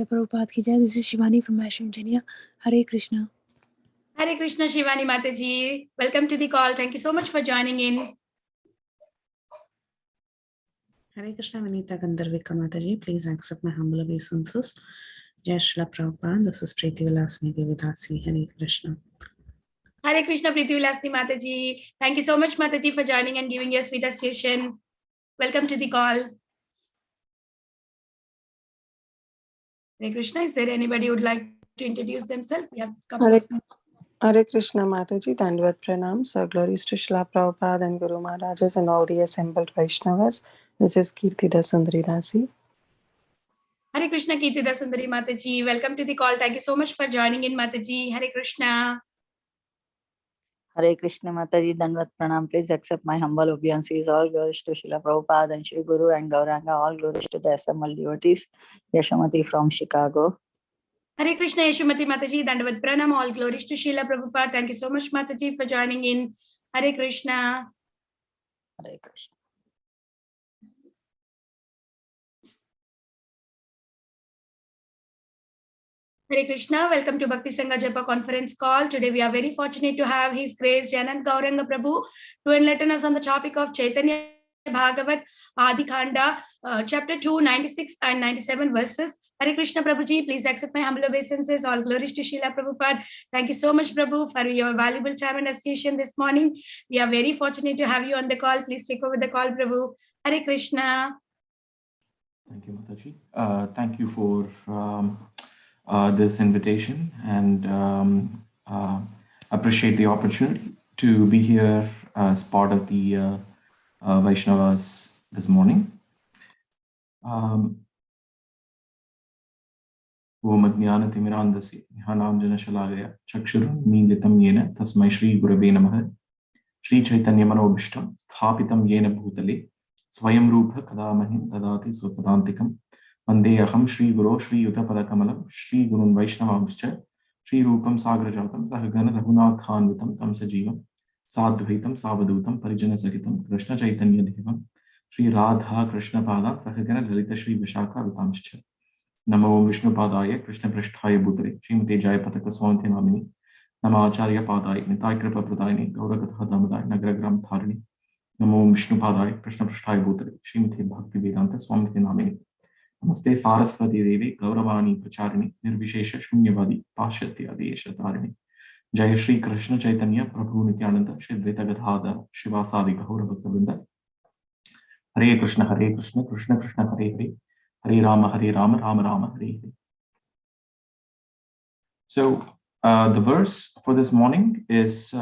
Prabhupada ki jai. This is Shivani from Ashram Jania. Hare Krishna. Hare Krishna, Shivani Mataji. Welcome to the call. Thank you so much for joining in. Hare Krishna, Vinita Gandharvika Mataji. Please accept my humble obeisances. Jai Srila Prabhupada. This is Preeti Vilasini Devidasi. Hare Krishna. Hare Krishna, Preeti Vilasini Mataji. Thank you so much, Mataji, for joining and giving your sweet association. Welcome to the call. Hare Krishna, is there anybody who would like to introduce themselves? We have a couple of minutes. Hare Krishna Mataji, Dandavad Pranam. So glories to Srila Prabhupada and Guru Maharajas and all the assembled Vaishnavas. This is Kirtida Sundari Dasi. Hare Krishna, Kirtida Sundari Mataji. Welcome to the call. Thank you so much for joining in, Mataji. Hare Krishna. Hare Krishna Mataji, Dandavad Pranam. Please accept my humble obeisances. All glories to Srila Prabhupada and Shri Guru and Gauranga. All glories to the assembled devotees. Yashamati from Chicago. Hare Krishna, Yeshumati Mataji, Dandavad Pranam. All glories to Srila Prabhupada. Thank you so much, Mataji, for joining in. Hare Krishna. Hare Krishna. Hare Krishna, welcome to Bhakti Sangha Japa conference call. Today we are very fortunate to have His Grace Jayananda Gauranga Prabhu to enlighten us on the topic of Caitanya Bhagvata, Adi Khanda, chapter 2.96 and 97 verses. Hare Krishna Prabhuji, please accept my humble obeisances. All glories to Srila Prabhupada. Thank you so much, Prabhu, for your valuable time and association this morning. We are very fortunate to have you on the call. Please take over the call, Prabhu. Hare Krishna. Thank you, Mataji. Thank you for this invitation, and appreciate the opportunity to be here as part of the Vaishnavas this morning. Om Ajnana Timirandasya Jnananjana Shalakaya Chakshurun Meelitam Yena Tasmai Shri Gurave Namaha Shri Chaitanya Manobhishtam Sthapitam Yena Bhutale Swayam Rupa Kadamahim Tadati Swapadantikam Vandeyaham Shri Guru Shri Yuta Padakamalam Shri Gurun Vaishnavamscha Shri Rupam Sagrajatam Sahagana Raghunathanvitam Tam Sajivam Sadhvaitam Savadutam Parijana Sahitam Krishna Chaitanya Devam Shri Radha Krishna Pada Sahagana Lalita Shri Vishaka Vitamscha Namo Vishnu Padaya Krishna Prasthaya Bhutale Srimati Jaya Pataka Swanti Namini Nama Acharya Padaya Nitai Kripa Pradayani Gauragatha Damadai Nagaragram Tharini Namo Vishnu Padaya Krishna Prasthaya Bhutale Srimati Bhakti Vedanta Swamiti Namini Namaste Saraswati Devi Gauravani Pracharini Nirvishesha Shunyavadi Pashatya Adesha Tarini Jaya Shri Krishna Chaitanya Prabhu Nityananda Shri Dvaita Gadadhara Shivasadi Gaura Bhaktavinda Hare Krishna Krishna Krishna Hare Hare Hare Rama Rama Rama Hare Hare. So the verse for this morning is Sri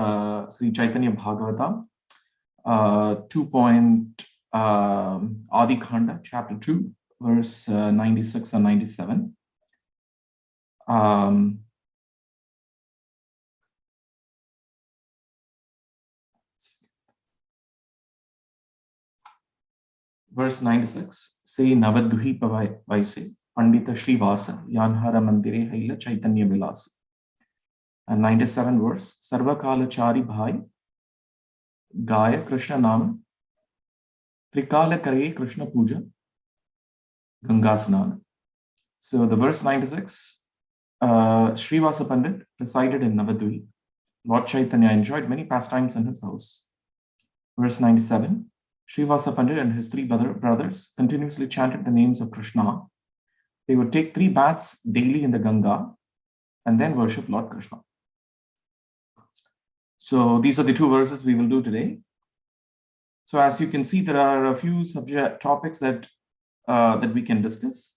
Caitanya Bhagvata 2. Adi Khanda, chapter 2, verse 96 and 97. Verse 96, say Navadhuhi Vaise, Pandita Shri Vasa, Yanhara Mandire Haila Chaitanya Vilas. And 97 verse, Sarvakala Chari Bhai, Gaya Krishna Nam, Trikala Kare Krishna Puja, Ganga Snana. So the verse 96, Srivasa Pandit resided in Navadhuhi. Lord Chaitanya enjoyed many pastimes in his house. Verse 97, Srivasa Pandit and his three brothers continuously chanted the names of Krishna. They would take 3 baths daily in the Ganga and then worship Lord Krishna. So these are the 2 verses we will do today. So as you can see, there are a few topics that we can discuss.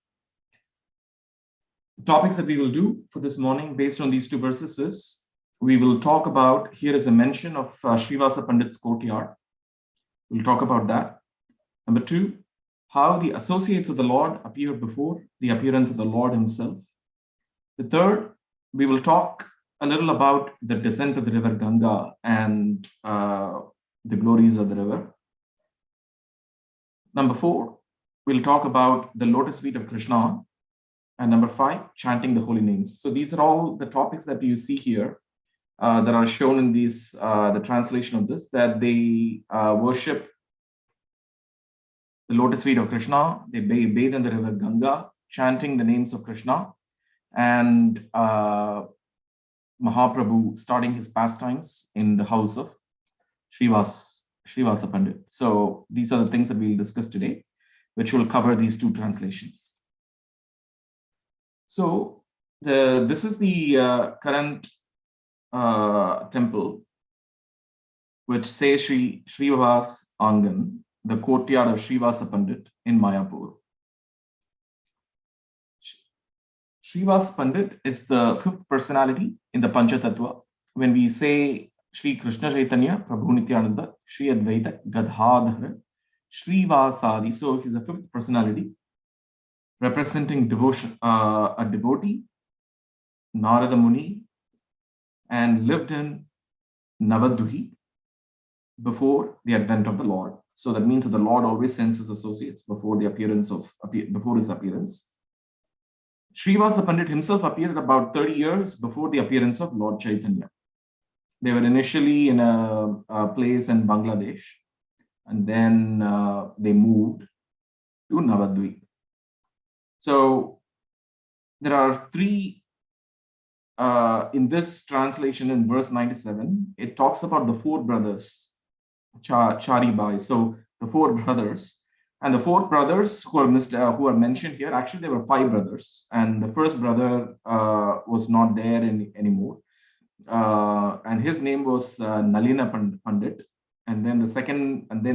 The topics that we will do for this morning based on these 2 verses is, we will talk about, here is a mention of Srivasa Pandit's courtyard. We'll talk about that. Number 2, how the associates of the Lord appear before the appearance of the Lord himself. The 3rd, we will talk a little about the descent of the river Ganga and the glories of the river. Number 4, we'll talk about the lotus feet of Krishna. And number 5, chanting the holy names. So these are all the topics that you see here that are shown in these, the translation of this, that they worship the lotus feet of Krishna, they bathe in the river Ganga, chanting the names of Krishna, and Mahaprabhu starting his pastimes in the house of Srivasa Pandit. So these are the things that we'll discuss today, which will cover these two translations. So this is the current temple, which says Srivas Angan, the courtyard of Srivasa Pandit in Mayapur. Srivas Pandit is the fifth personality in the Panchatattva. When we say Sri Krishna Chaitanya, Prabhu Nityananda, Sri Advaita, Gadadhara, Srivasadi, so he's the fifth personality representing devotion, a devotee, Narada Muni, and lived in Navaduhi before the advent of the Lord. So that means that the Lord always sends his associates before his appearance. Srivasa Pandit himself appeared about 30 years before the appearance of Lord Chaitanya. They were initially in a place in Bangladesh, and then they moved to Navadvip. So there are three, in this translation in verse 97, it talks about the four brothers, Charibai. So the four brothers, and the four brothers who are mentioned here, actually there were five brothers, and the first brother was not there anymore, and his name was Nalina Pandit, and then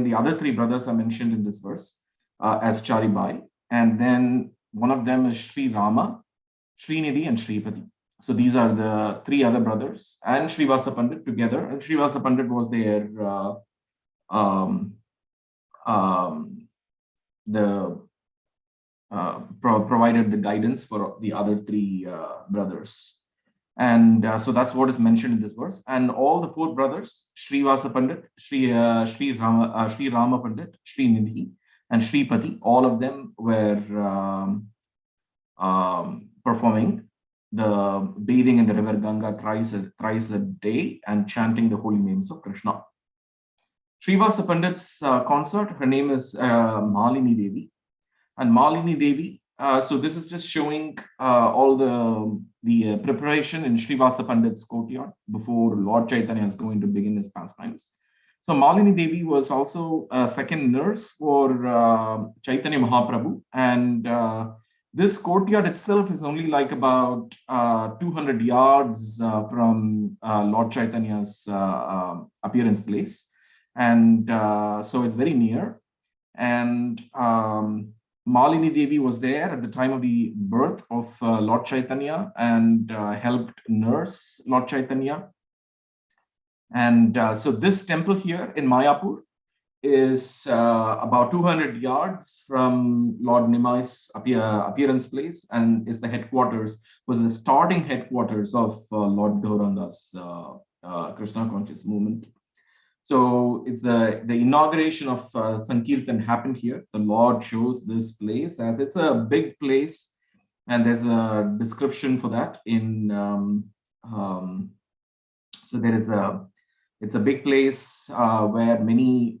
the other three brothers are mentioned in this verse as Charibai, and then one of them is Sri Rama, Srinidhi, and Sripati. So these are the three other brothers and Srivasa Pandit together, and Srivasa Pandit was their provided the guidance for the other three brothers. And so that's what is mentioned in this verse. And all the four brothers, Srivasa Pandit, Sri Rama Pandit, Srinidhi, and Sripati, all of them were performing the bathing in the river Ganga thrice a day and chanting the holy names of Krishna. Srivasa Pandit's consort, her name is Malini Devi. And Malini Devi, so this is just showing all the preparation in Srivasa Pandit's courtyard before Lord Chaitanya is going to begin his pastimes. So Malini Devi was also a second nurse for Chaitanya Mahaprabhu, and this courtyard itself is only like about 200 yards from Lord Chaitanya's appearance place, and so it's very near. And Malini Devi was there at the time of the birth of Lord Chaitanya and helped nurse Lord Chaitanya. And so this temple here in Mayapur is about 200 yards from Lord Nimai's appearance place, and is the headquarters, was the starting headquarters of Lord Gauranga's Krishna conscious movement. So it's the inauguration of Sankirtan happened here. The Lord chose this place as it's a big place, and there's a description for that in so there is it's a big place where many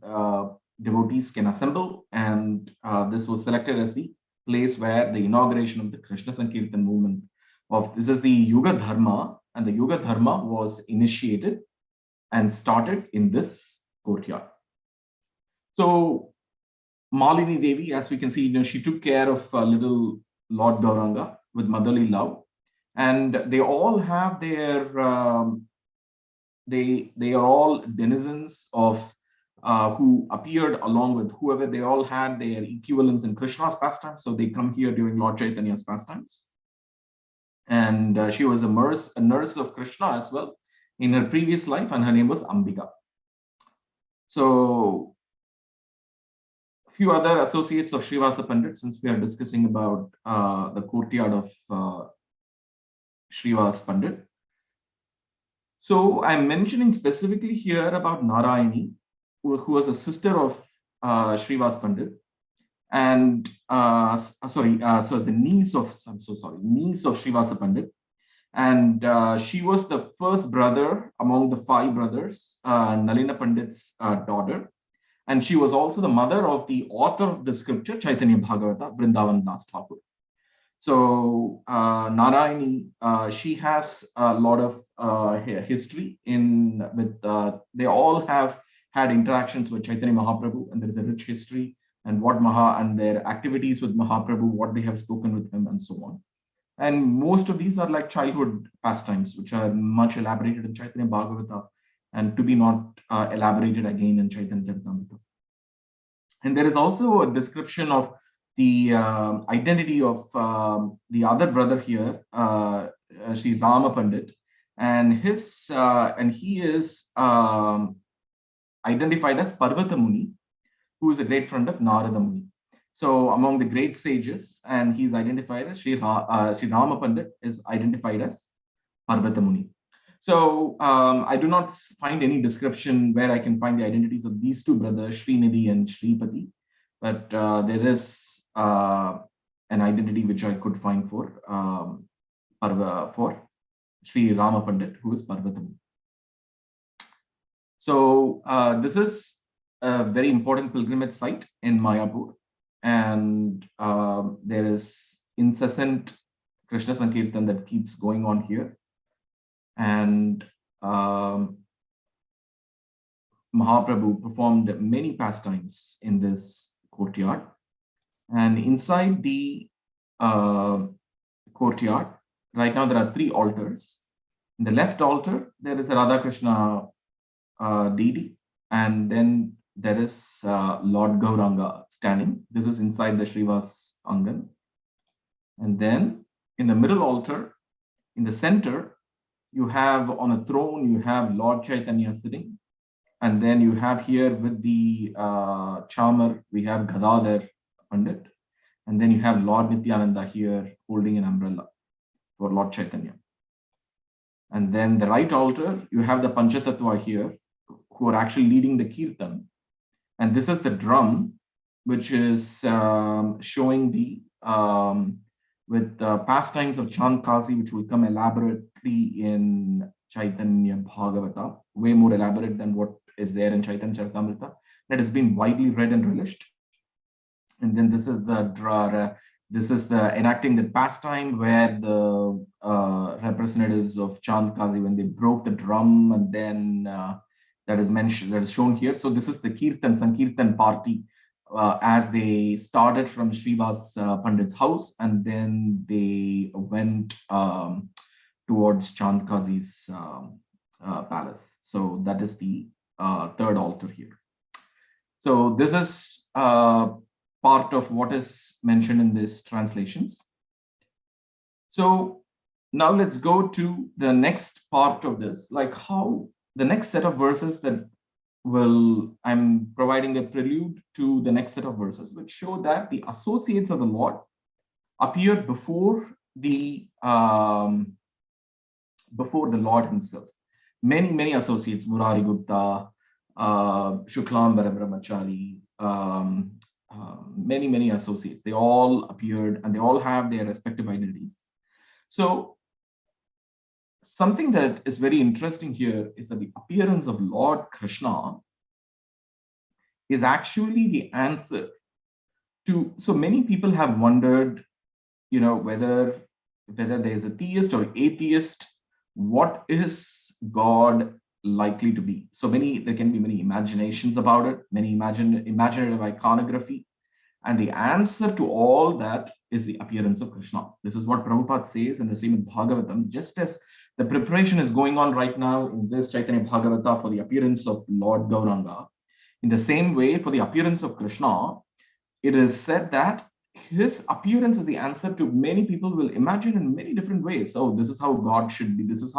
devotees can assemble, and this was selected as the place where the inauguration of the Krishna Sankirtan movement this is the Yuga Dharma, and the Yuga Dharma was initiated and started in this courtyard. So Malini Devi, as we can see, she took care of little Lord Gauranga with motherly love, and they all have their they are all denizens of who appeared along with whoever. They all had their equivalents in Krishna's pastimes, so they come here during Lord Chaitanya's pastimes. And she was a nurse of Krishna as well in her previous life, and her name was Ambika. So a few other associates of Srivasa Pandit, since we are discussing about the courtyard of Srivas Pandit. So I'm mentioning specifically here about Narayani, who was a sister of Srivas Pandit, and so as a niece of Srivasa Pandit. And she was the first brother among the five brothers, Nalina Pandit's daughter. And she was also the mother of the author of the scripture, Caitanya Bhagvata, Vrindavan Das Thakur. So Narayani, she has a lot of history with. They all have had interactions with Chaitanya Mahaprabhu, and there is a rich history and their activities with Mahaprabhu, what they have spoken with him, and so on. And most of these are like childhood pastimes, which are much elaborated in Caitanya Bhagvata, and to be not elaborated again in Chaitanya Charitamrita. And there is also a description of the identity of the other brother here, Sri Rama Pandit, and he is identified as Parvata Muni, who is a great friend of Narada Muni. So among the great sages, and he's identified as Sri Rama Pandit is identified as Parvata Muni. So I do not find any description where I can find the identities of these two brothers, Srinidhi and Sripati, but there is an identity which I could find for Sri Rama Pandit, who is Parvata Muni. So this is a very important pilgrimage site in Mayapur, and there is incessant Krishna Sankirtan that keeps going on here. And Mahaprabhu performed many pastimes in this courtyard. And inside the courtyard, right now there are 3 altars. In the left altar, there is a Radha Krishna deity, and then there is Lord Gauranga standing. This is inside the Srivas Angan. And then in the middle altar, in the center, you have on a throne, you have Lord Chaitanya sitting. And then you have here with the charmer, we have Gadadhar Pandit. And then you have Lord Nityananda here holding an umbrella for Lord Chaitanya. And then the right altar, you have the Panchatattva here, who are actually leading the Kirtan. And this is the drum, which is showing the with pastimes of Chand Kasi, which will come elaborately in Chaitanya Bhagvata, way more elaborate than what is there in Chaitanya Charitamrita. That has been widely read and relished. And then this is the enacting the pastime where the representatives of Chand Kasi, when they broke the drum, and then that is mentioned, that is shown here. So this is the Sankirtan party as they started from Srivas Pandit's house, and then they went towards Chand Kasi's palace. So that is the 3rd altar here. So this is part of what is mentioned in these translations. So now let's go to the next part of this, like how the next set of verses that I'm providing a prelude to the next set of verses, which show that the associates of the Lord appeared before the Lord himself. Many associates, Murari Gupta, Shuklam Brahmachari, many associates, they all appeared, and they all have their respective identities. So something that is very interesting here is that the appearance of Lord Krishna is actually the answer to, so many people have wondered, whether there's a theist or atheist, what is God likely to be? So there can be many imaginations about it, many imaginative iconography. And the answer to all that is the appearance of Krishna. This is what Prabhupada says in the Srimad Bhagavatam, just as the preparation is going on right now in this Chaitanya Bhagavata for the appearance of Lord Gauranga. In the same way, for the appearance of Krishna, it is said that his appearance is the answer to many people will imagine in many different ways. So this is how God should be. This is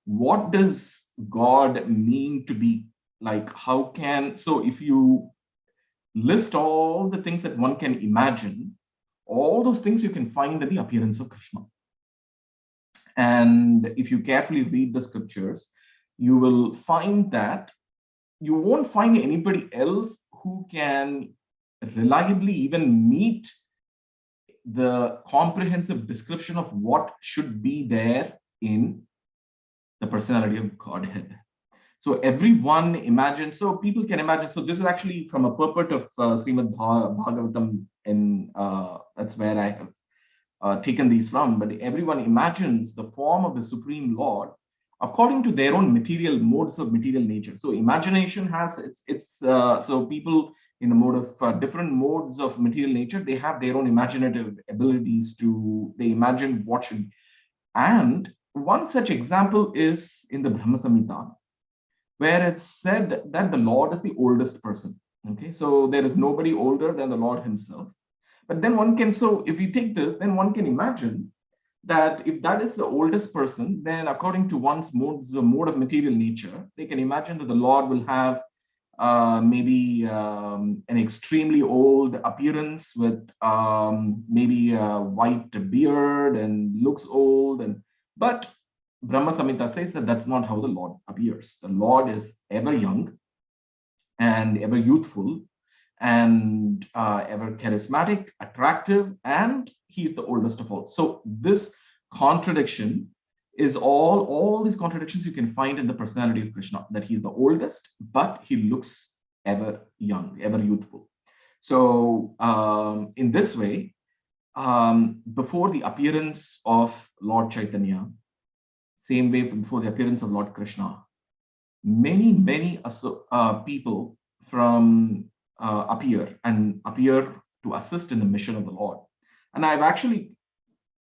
what does God mean to be? Like, so if you list all the things that one can imagine, all those things you can find in the appearance of Krishna. And if you carefully read the scriptures, you will find that you won't find anybody else who can reliably even meet the comprehensive description of what should be there in the personality of Godhead. So everyone imagines, so people can imagine. So this is actually from a purport of Srimad Bhagavatam, that's where I have taken these from, but everyone imagines the form of the Supreme Lord according to their own material modes of material nature. So imagination has so people in the mode of different modes of material nature, they have their own imaginative abilities they imagine what should be. And one such example is in the Brahma Samhita, where it's said that the Lord is the oldest person. Okay, so there is nobody older than the Lord himself. But then if you take this, then one can imagine that if that is the oldest person, then according to one's mode of material nature, they can imagine that the Lord will have maybe an extremely old appearance with maybe a white beard and looks old. But Brahma Samhita says that that's not how the Lord appears. The Lord is ever young and ever youthful and ever charismatic, attractive, and he's the oldest of all. So this contradiction is all these contradictions you can find in the personality of Krishna, that he's the oldest, but he looks ever young, ever youthful. So in this way, before the appearance of Lord Chaitanya, same way before the appearance of Lord Krishna, many people from appear to assist in the mission of the Lord. And I've actually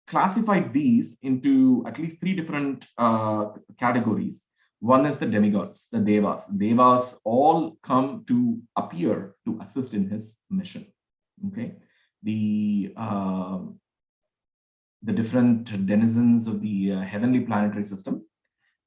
classified these into at least 3 different categories. One is the demigods, the devas. Devas all come to appear to assist in his mission. Okay, the different denizens of the heavenly planetary system,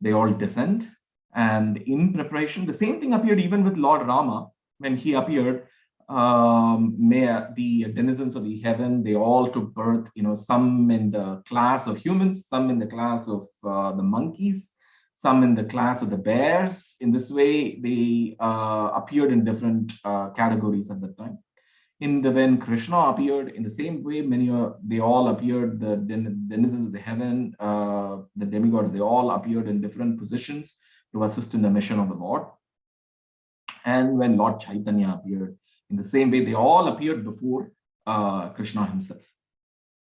they all descend. And in preparation, the same thing appeared even with Lord Rama when he appeared. The denizens of the heaven, they all took birth, some in the class of humans, some in the class of the monkeys, some in the class of the bears. In this way, they appeared in different categories at that time. When Krishna appeared, in the same way, they all appeared, the denizens of the heaven, the demigods, they all appeared in different positions to assist in the mission of the Lord. And when Lord Chaitanya appeared, in the same way, they all appeared before Krishna himself.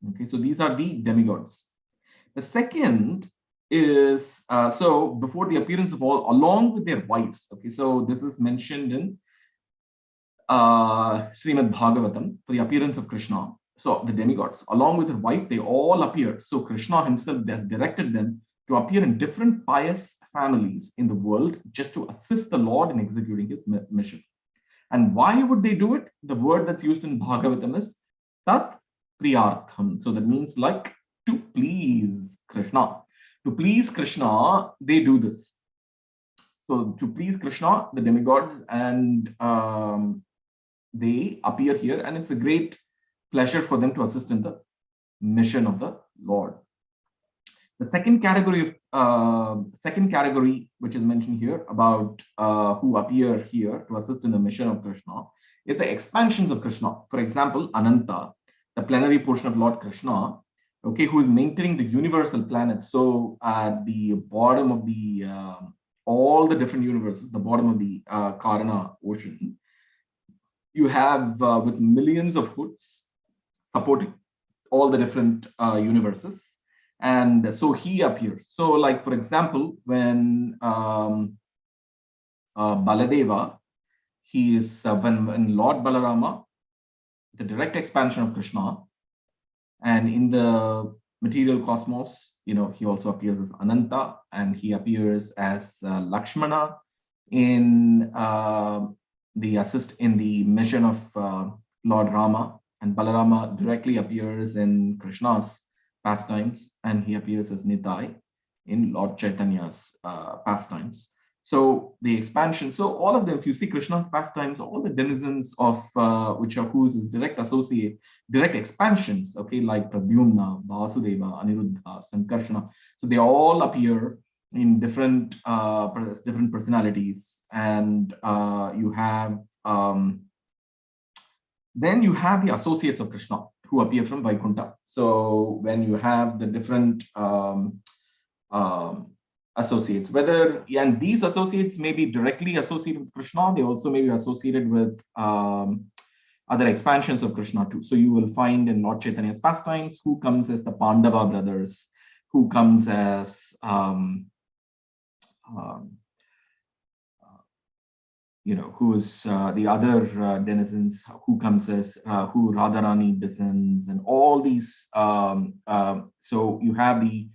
Okay, so these are the demigods. The second is, so before the appearance of all, along with their wives. Okay, so this is mentioned in Srimad Bhagavatam for the appearance of Krishna. So the demigods, along with their wife, they all appeared. So Krishna himself has directed them to appear in different pious families in the world just to assist the Lord in executing his mission. And why would they do it? The word that's used in Bhagavatam is tat priyartham. So that means like to please Krishna. To please Krishna, they do this. So to please Krishna, the demigods, and they appear here, and it's a great pleasure for them to assist in the mission of the Lord. The second category, which is mentioned here about who appear here to assist in the mission of Krishna, is the expansions of Krishna. For example, Ananta, the plenary portion of Lord Krishna, okay, who is maintaining the universal planet. So at the bottom of the all the different universes, the bottom of the Karana ocean, you have with millions of hoods supporting all the different universes. And so he appears. So like, for example, when Baladeva, he is, when Lord Balarama, the direct expansion of Krishna, and in the material cosmos, he also appears as Ananta, and he appears as Lakshmana in the mission of Lord Rama, and Balarama directly appears in Krishna's pastimes, and he appears as Nitai in Lord Chaitanya's pastimes. So the expansion, so all of them, if you see Krishna's pastimes, all the denizens of whose is direct expansions, okay, like Pradyumna, Vasudeva, Aniruddha, Sankarshana. So they all appear in different personalities, and you have then you have the associates of Krishna who appear from Vaikuntha. So when you have the different associates, and these associates may be directly associated with Krishna, they also may be associated with other expansions of Krishna too. So you will find in Lord Chaitanya's pastimes who comes as the Pandava brothers, who comes as who is the other denizens, who comes as who Radharani descends, and all these. So you have the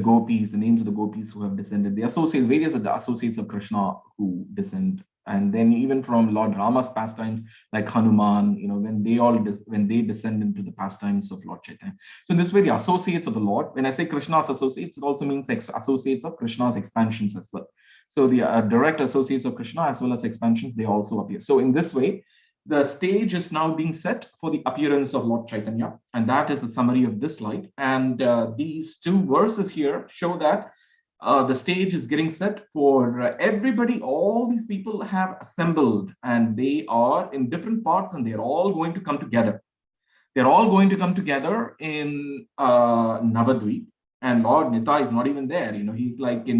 gopis, the names of the gopis who have descended, the associates, various associates of Krishna who descend. And then even from Lord Rama's pastimes, like Hanuman, when they descend into the pastimes of Lord Chaitanya. So in this way, the associates of the Lord, when I say Krishna's associates, it also means associates of Krishna's expansions as well. So the direct associates of Krishna as well as expansions, they also appear. So in this way, the stage is now being set for the appearance of Lord Chaitanya. And that is the summary of this slide. And these two verses here show that the stage is getting set for everybody. All these people have assembled and they are in different parts and they're all going to come together. They're all going to come together in Navadvip. And Lord Nita is not even there. He's like he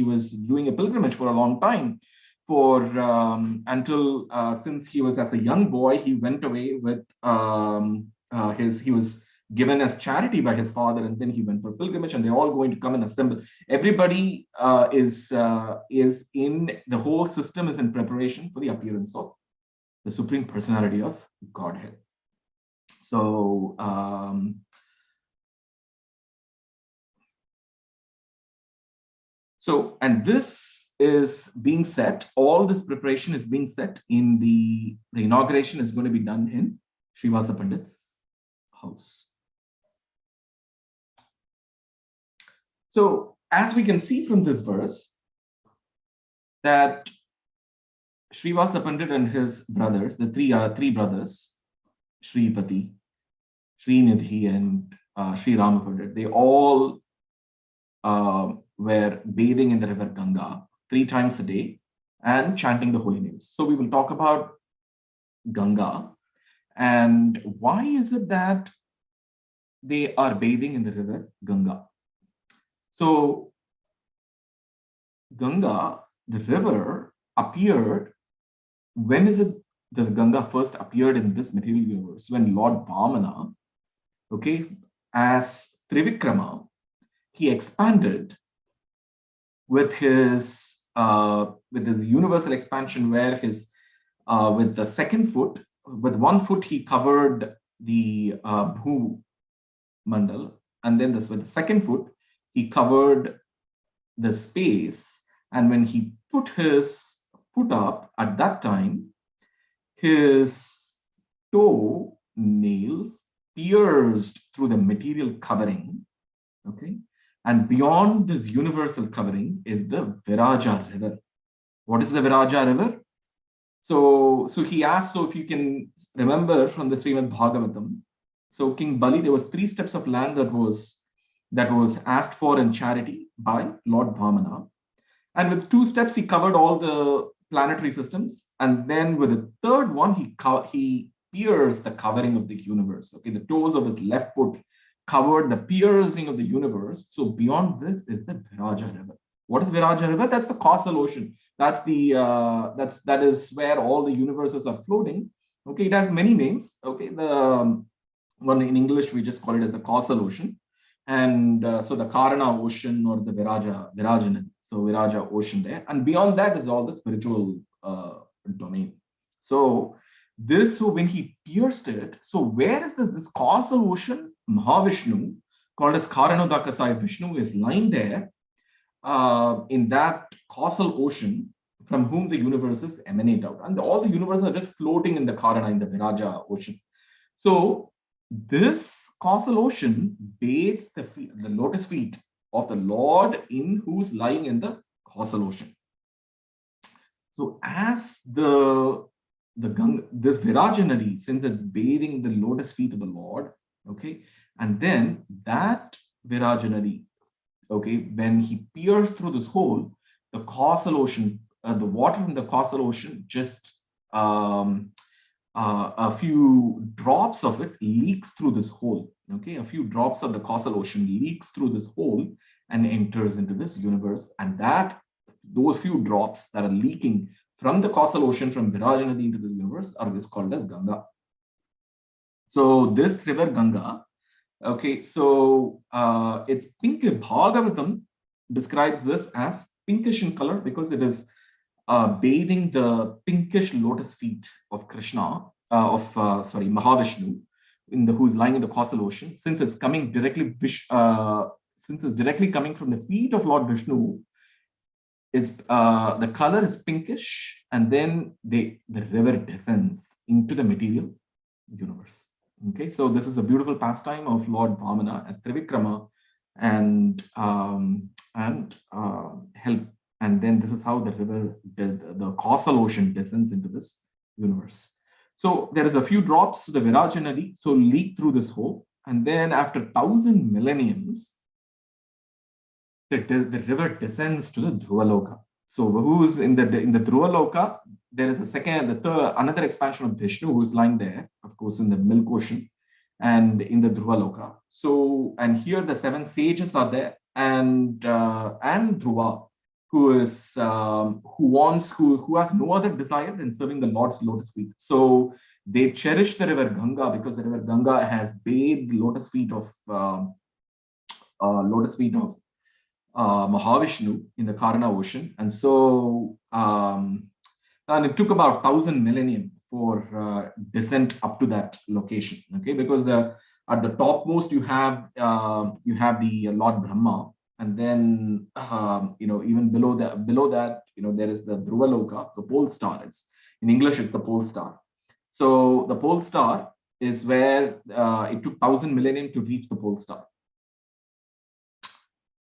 was doing a pilgrimage for a long time until since he was as a young boy, he went away with he was given as charity by his father, and then he went for pilgrimage, and they're all going to come and assemble. Everybody is in the whole system is in preparation for the appearance of the Supreme Personality of Godhead. So and this is being set, all this preparation is being set in the inauguration is going to be done in Srivasa Pandit's house. So as we can see from this verse, that Srivasa Pandit and his brothers, the three brothers, Sripati, Srinidhi, and Sri Rama Pandit, they all were bathing in the river Ganga 3 times a day and chanting the holy names. So we will talk about Ganga and why is it that they are bathing in the river Ganga. So Ganga, the river, appeared. When is it the Ganga first appeared in this material universe? When Lord Vamana, as Trivikrama, he expanded with his universal expansion, where his with the second foot, with 1 foot he covered the Bhu Mandal, and then with the second foot he covered the space. And when he put his foot up at that time, his toe nails pierced through the material covering. And beyond this universal covering is the Viraja river. What is the Viraja river? So he asked, so if you can remember from the Srimad Bhagavatam, so King Bali, there was 3 steps of land that was asked for in charity by Lord Vamana. And with 2 steps, he covered all the planetary systems. And then with the 3rd one, he pierced the covering of the universe. The toes of his left foot covered the piercing of the universe. So beyond this is the Viraja river. What is Viraja river? That's the causal ocean. That's that is where all the universes are floating. It has many names. The one in English we just call it as the causal ocean, and so the Karana ocean or the Virajana. So Viraja ocean there, and beyond that is all the spiritual domain. So when he pierced it, so where is this causal ocean? Mahavishnu, called as Karanodakasai Vishnu, is lying there in that causal ocean from whom the universes emanate out. And all the universes are just floating in the Karana, in the Viraja ocean. So this causal ocean bathes the lotus feet of the Lord in who's lying in the causal ocean. So as this Virajanadi, since it's bathing the lotus feet of the Lord, and then that Virajanadi, when he pierced through this hole, the causal ocean, the water from the causal ocean, just a few drops of it leaks through this hole. A few drops of the causal ocean leaks through this hole and enters into this universe, and those few drops that are leaking from the causal ocean, from Virajanadi into the universe, is called as Ganga. So this river Ganga, okay, so it's pink. Bhagavatam describes this as pinkish in color because it is bathing the pinkish lotus feet of Krishna, Mahavishnu, who is lying in the causal ocean. Since it's coming directly, since it's directly coming from the feet of Lord Vishnu, it's the color is pinkish, and then the river descends into the material universe. Okay, so this is a beautiful pastime of Lord Vamana as Trivikrama, and help. And then this is how the river, the causal ocean, descends into this universe. So there is a few drops to the Virajanadi, so leak through this hole, and then after 1,000 millenniums, the river descends to the Dhruvaloka. So who's in the Dhruvaloka? There is another expansion of Vishnu who is lying there, of course, in the Milk Ocean and in the Dhruvaloka. So, and here the 7 sages are there, and Dhruva, who has no other desire than serving the Lord's lotus feet. So they cherish the river Ganga because the river Ganga has bathed lotus feet of Mahavishnu in the Karna ocean, and so and it took about 1,000 millennium for descent up to that location. Okay, because at the topmost you have the Lord Brahma, and then even below that there is the Dhruvaloka, the pole star. In English it's the pole star. So the pole star is where it took 1,000 millennium to reach the pole star.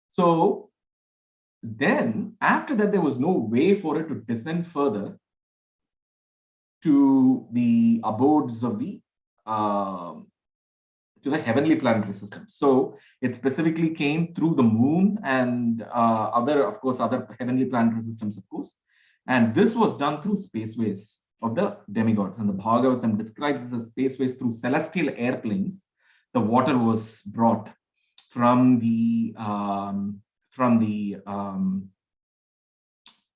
So then after that, there was no way for it to descend further to the abodes of the heavenly planetary system. So it specifically came through the moon and other heavenly planetary systems, of course. And this was done through spaceways of the demigods. And the Bhagavatam describes this as spaceways through celestial airplanes. The water was brought from the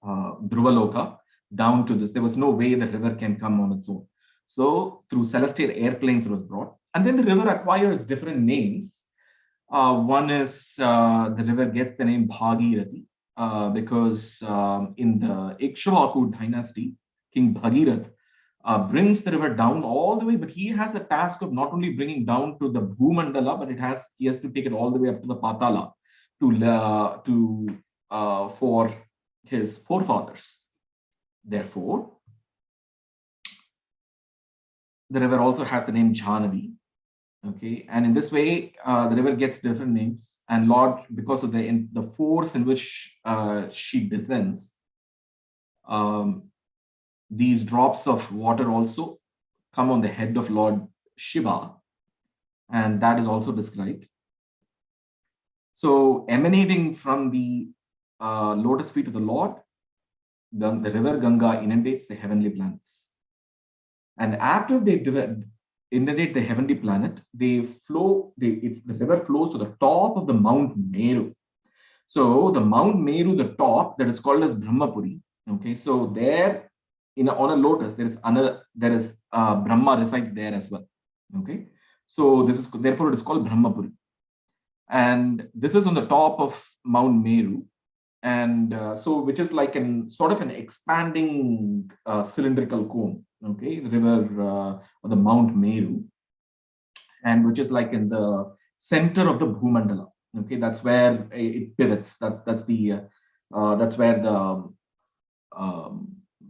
Dhruvaloka down to this. There was no way the river can come on its own. So through celestial airplanes it was brought. And then the river acquires different names. One is the river gets the name Bhagirathi because in the Ikshvaku dynasty, King Bhagirath brings the river down all the way, but he has the task of not only bringing down to the Bhumandala, but he has to take it all the way up to the Patala for his forefathers. Therefore, the river also has the name Jhanavi. Okay, and in this way, the river gets different names. And Lord, because of the force in which she descends, these drops of water also come on the head of Lord Shiva, and that is also described. So emanating from the lotus feet of the Lord, the river Ganga inundates the heavenly planets. And after they inundate the heavenly planet, the river flows to the top of the Mount Meru. So the Mount Meru, the top, that is called as Brahmapuri. Okay, so there on a lotus, there is Brahma resides there as well. Okay, so therefore it is called Brahmapuri. And this is on the top of Mount Meru. And which is like sort of an expanding cylindrical cone, okay, the river or the Mount Meru, and which is like in the center of the Bhumandala. Okay, that's where it pivots. That's where the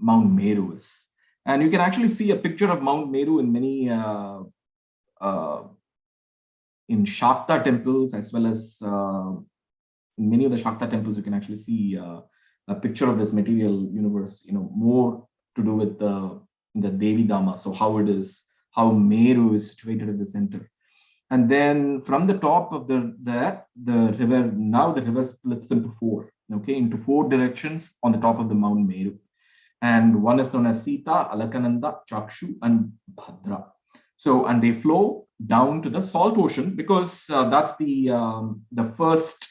Mount Meru is, and you can actually see a picture of Mount Meru in many in Shakta temples, as well as in many of the Shakta temples. You can actually see a picture of this material universe, more to do with the Devi Dhamma. So how Meru is situated at the center. And then from the top of the river, now the river splits into 4, okay, into 4 directions on the top of the Mount Meru. And one is known as Sita, Alakananda, Chakshu, and Bhadra. So, and they flow down to the salt ocean because that's the first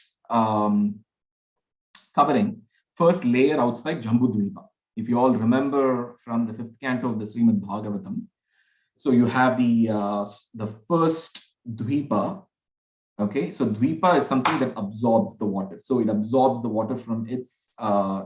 covering, first layer outside Jambudvipa. if you all remember from the 5th canto of the Srimad Bhagavatam, so you have the first Dvipa. Okay, so Dvipa is something that absorbs the water. So it absorbs the water from its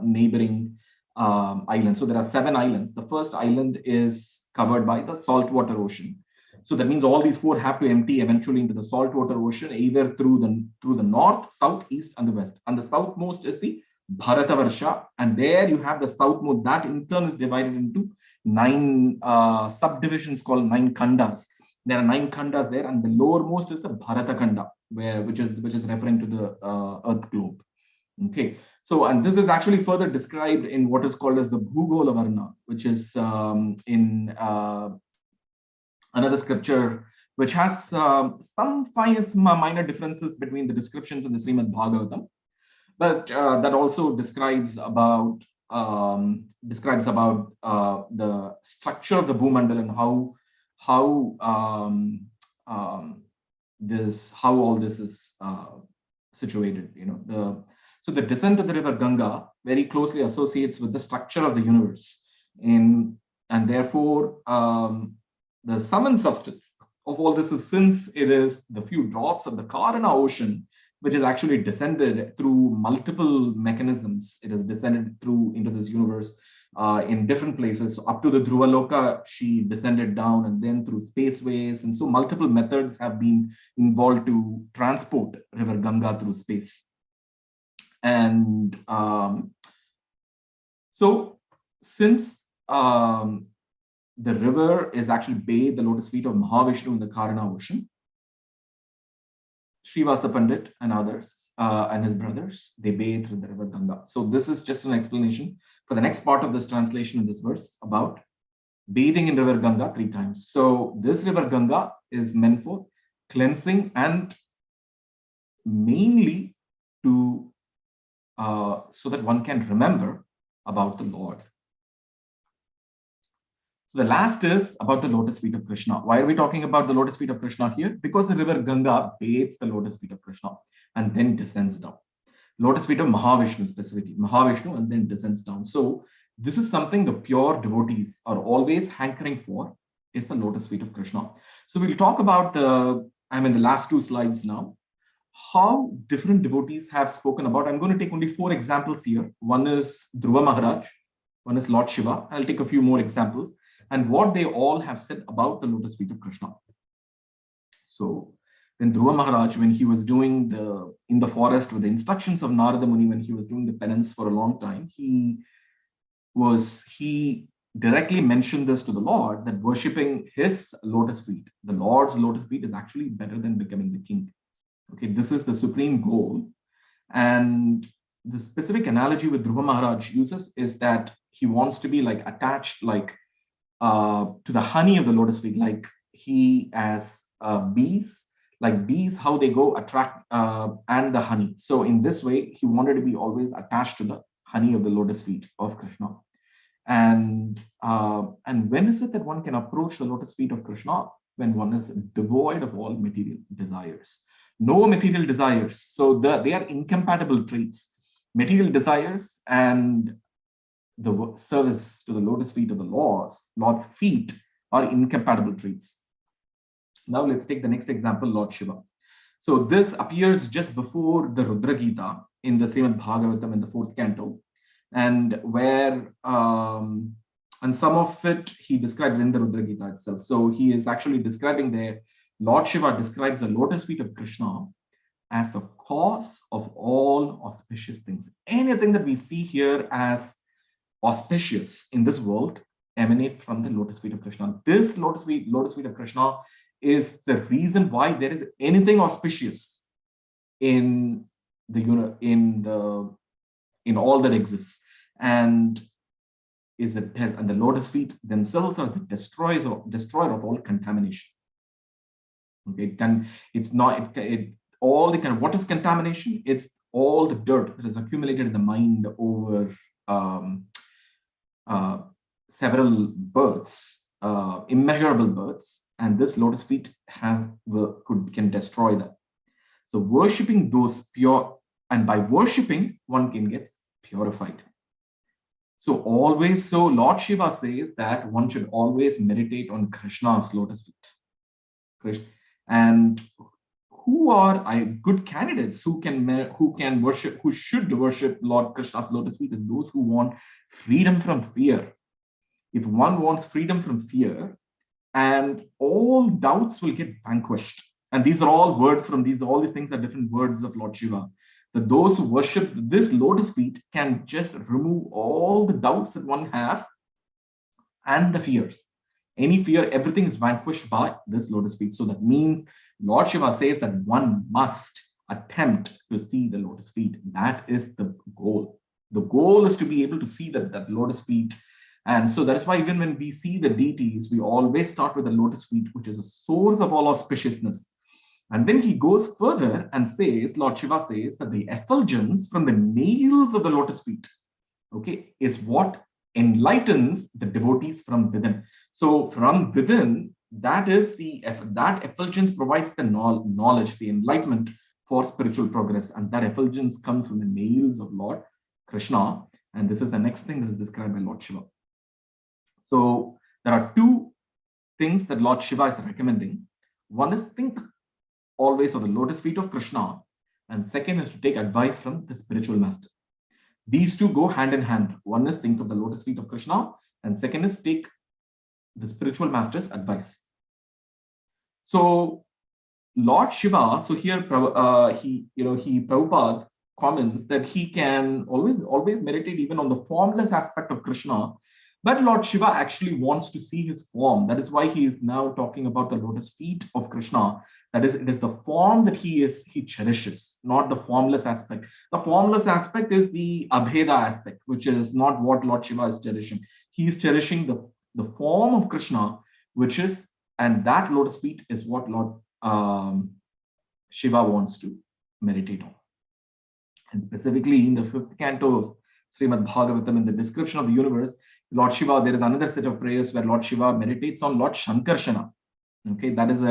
neighboring islands. So there are 7 islands. The first island is covered by the saltwater ocean. So that means all these 4 have to empty eventually into the saltwater ocean, either through the north, south, east, and the west. And the southmost is the Bharatavarsha, and there you have the southmost. That in turn is divided into 9 subdivisions called 9 khandas. There are 9 khandas there, and the lowermost is the Bharata Khanda, which is referring to the Earth globe. Okay, so and this is actually further described in what is called as the Bhugola Varna, which is in another scripture, which has some minor differences between the descriptions in the Srimad Bhagavatam, but that also describes about the structure of the Bhumandal and how all this is situated. So the descent of the river Ganga very closely associates with the structure of the universe, and therefore the sum and substance of all this is, since it is the few drops of the Karana ocean, which is actually descended through multiple mechanisms. It has descended through into this universe in different places. So up to the Dhruvaloka, she descended down, and then through spaceways. And so multiple methods have been involved to transport river Ganga through space. And so since the river is actually bathed the lotus feet of Mahavishnu in the Karana ocean, Srivasa Pandit and others and his brothers, they bathed in the river Ganga. So this is just an explanation for the next part of this translation of this verse about bathing in river Ganga 3 times. So this river Ganga is meant for cleansing and mainly to so that one can remember about the Lord. So the last is about the lotus feet of Krishna. Why are we talking about the lotus feet of Krishna here? Because the river Ganga bathes the lotus feet of Krishna and then descends down. Lotus feet of Mahavishnu specifically, Mahavishnu, and then descends down. So this is something the pure devotees are always hankering for, is the lotus feet of Krishna. So we'll talk about the last 2 slides now, how different devotees have spoken about. I'm going to take only 4 examples here. One is Dhruva Maharaj, one is Lord Shiva. I'll take a few more examples, and what they all have said about the lotus feet of Krishna. So when Dhruva Maharaj, when he was doing in the forest with the instructions of Narada Muni, when he was doing the penance for a long time, he directly mentioned this to the Lord, that worshipping his lotus feet, the Lord's lotus feet, is actually better than becoming the king. Okay, this is the supreme goal. And the specific analogy with Dhruva Maharaj uses is that he wants to be like attached to the honey of the lotus feet, like he as bees, how they go attract and the honey. So in this way, he wanted to be always attached to the honey of the lotus feet of Krishna. And when is it that one can approach the lotus feet of Krishna? When one is devoid of all material desires. No material desires. So they are incompatible traits. Material desires and the service to the lotus feet of the Lord's feet are incompatible traits. Now let's take the next example, Lord Shiva. So this appears just before the Rudra Gita in the Srimad Bhagavatam in the 4th canto, and where and some of it he describes in the Rudra Gita itself. So he is actually describing there, Lord Shiva describes the lotus feet of Krishna as the cause of all auspicious things. Anything that we see here as auspicious in this world emanate from the lotus feet of Krishna. This lotus feet of Krishna is the reason why there is anything auspicious in all that exists, and the lotus feet themselves are the destroyer of all contamination. Okay, and it's not all the kind of, what is contamination? It's all the dirt that is accumulated in the mind over several births, immeasurable births, and this lotus feet can destroy that. So worshipping those pure, and by worshipping one can get purified. So Lord Shiva says that one should always meditate on Krishna's lotus feet. And who are good candidates who should worship Lord Krishna's lotus feet is those who want freedom from fear. If one wants freedom from fear, and all doubts will get vanquished. And these are all words from all these things are different words of Lord Shiva. That those who worship this lotus feet can just remove all the doubts that one have and the fears. Any fear, everything is vanquished by this lotus feet. So that means Lord Shiva says that one must attempt to see the lotus feet. That is the goal. The goal is to be able to see that lotus feet. And so that is why even when we see the deities, we always start with the lotus feet, which is a source of all auspiciousness. And then he goes further and says, Lord Shiva says that the effulgence from the nails of the lotus feet, okay, is what enlightens the devotees from within. So from within, that effulgence provides the knowledge, the enlightenment for spiritual progress. And that effulgence comes from the nails of Lord Krishna. And this is the next thing that is described by Lord Shiva. So there are two things that Lord Shiva is recommending. One is think always of the lotus feet of Krishna. And second is to take advice from the spiritual master. These two go hand in hand. One is think of the lotus feet of Krishna, and second is take the spiritual master's advice. So Lord Shiva, so here Prabhupada comments that he can always meditate even on the formless aspect of Krishna, but Lord Shiva actually wants to see his form. That is why he is now talking about the lotus feet of Krishna. That is, it is the form that he cherishes, not the formless aspect. The formless aspect is the Abheda aspect, which is not what Lord Shiva is cherishing. He is cherishing the form of Krishna, and that lotus feet is what Lord Shiva wants to meditate on. And specifically in the 5th canto of Srimad Bhagavatam, in the description of the universe, Lord Shiva, there is another set of prayers where Lord Shiva meditates on Lord Shankarshana. Okay, that is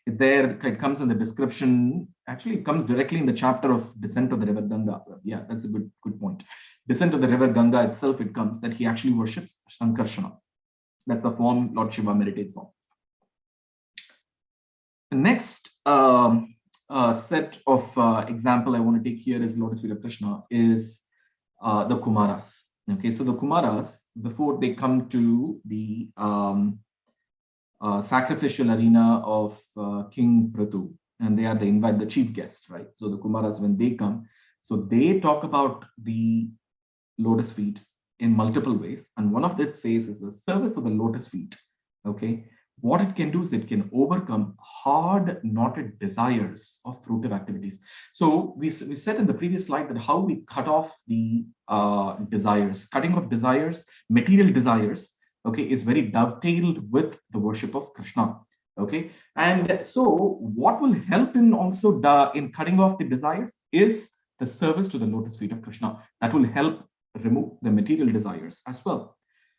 it's there. It comes in the description. Actually, it comes directly in the chapter of Descent of the River Ganga. Yeah, that's a good point. Descent of the River Ganga itself, it comes that he actually worships Shankarshana. That's the form Lord Shiva meditates on. The next set of example I want to take here is Lotus Feet of Krishna is the Kumaras. Okay, so the Kumaras, before they come to the sacrificial arena of King Prithu, and they are the chief guest, right? So the Kumaras, when they come, so they talk about the lotus feet in multiple ways, and one of that says is the service of the lotus feet. Okay, what it can do is it can overcome hard knotted desires of fruitive activities. So we said in the previous slide that how we cut off the desires, cutting off desires, material desires, okay, is very dovetailed with the worship of Krishna. Okay, and so what will help in also in cutting off the desires is the service to the lotus feet of Krishna. That will help remove the material desires as well.